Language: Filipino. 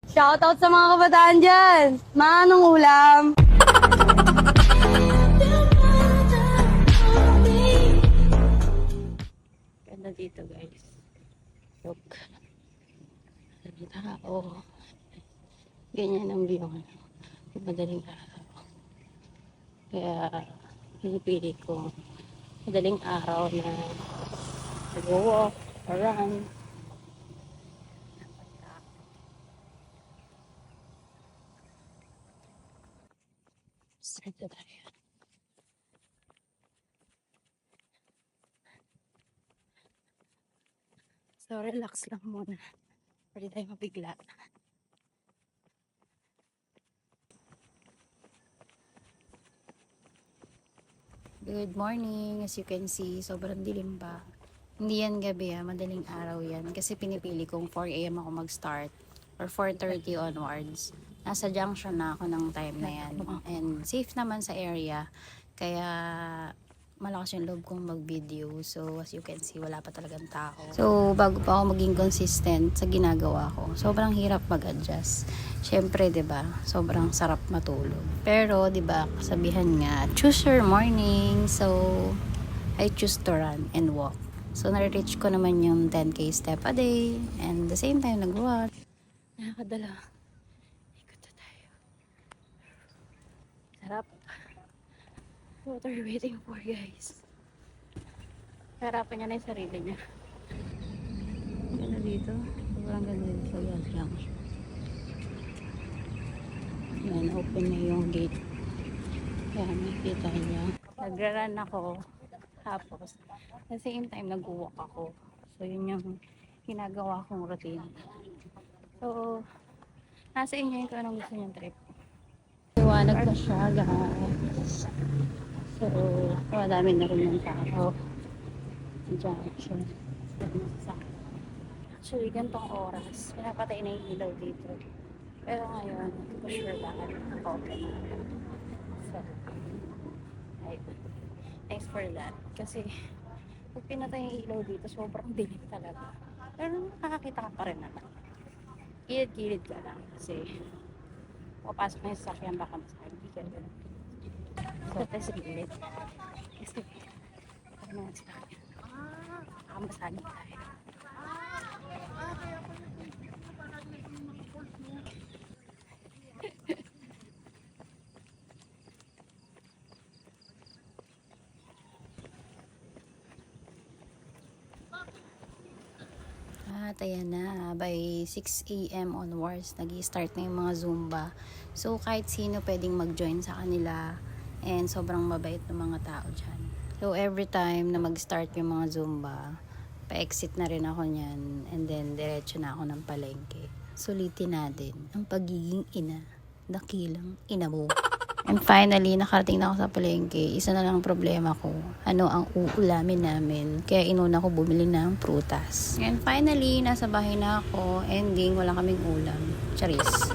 Shoutout sa mga kabataan dyan. Manong ulam. Ganda dito guys. Look. Ang tao. Ganyan ang view. Madaling araw. Kaya pinipili ko madaling araw na mag-walk, run. Start na tayo. So, relax lang muna. Pwede tayo mabigla. Good morning. As you can see, sobrang dilim pa. Hindi yan gabi madaling araw yan. Kasi pinipili kong 4 AM ako mag-start or 4:30 onwards. Nasa junction na ako ng time na yan. And safe naman sa area. Kaya malakas yung loob kong mag-video. So, as you can see, wala pa talagang tao. So, bago pa ako maging consistent sa ginagawa ko, sobrang hirap mag-adjust. Siyempre, 'di ba? Sobrang sarap matulog. Pero, 'di ba, kasabihan nga, choose your morning. So, I choose to run and walk. So, na-reach ko naman yung 10K step a day. And the same time, nag-walk. Nakakadala. Ikot na tayo. Sarap. What are you waiting for, guys? Harapan niya na yung sarili niya. Ganda dito. Sobrang ganda dito sa gas junction. Yan, open na yung gate. Kaya makikita niya. Nagra-run ako. Tapos, at the same time, nag-walk ako. So, yun yung ginagawa kong routine. So, nasa inyo yung kung anong gusto niyong trip. Iwanag pa siya, guys. So, madami na rin yung tao. Junction. Actually, gantong oras. Pinapatay na yung ilaw dito. Pero ngayon, hindi ko sure bakit open na. So, ay, thanks for that. Kasi, pag pinatay yung ilaw dito, sobrang dilim talaga. Pero nakakakita ka pa rin naman. Gilid-gilid ka lang. Kasi, papasok na yung sasakyan, baka masakit. Hindi ka rin. So, tayo sa gilid. Kasi, pag mga sasakyan, baka masakit tayo. At ayan na, by 6 AM onwards, nag-i-start na yung mga Zumba. So, kahit sino pwedeng mag-join sa kanila and sobrang mabait ng mga tao dyan. So, every time na mag-start yung mga Zumba, pa-exit na rin ako niyan and then diretso na ako ng palengke. Sulitin natin ang pagiging ina, dakilang ina mo. And finally, nakarating na ako sa palengke. Isa na lang ang problema ko. Ano ang uulamin namin. Kaya inuna ko bumili ng prutas. And finally, nasa bahay na ako. Ending, wala kaming ulam. Charis.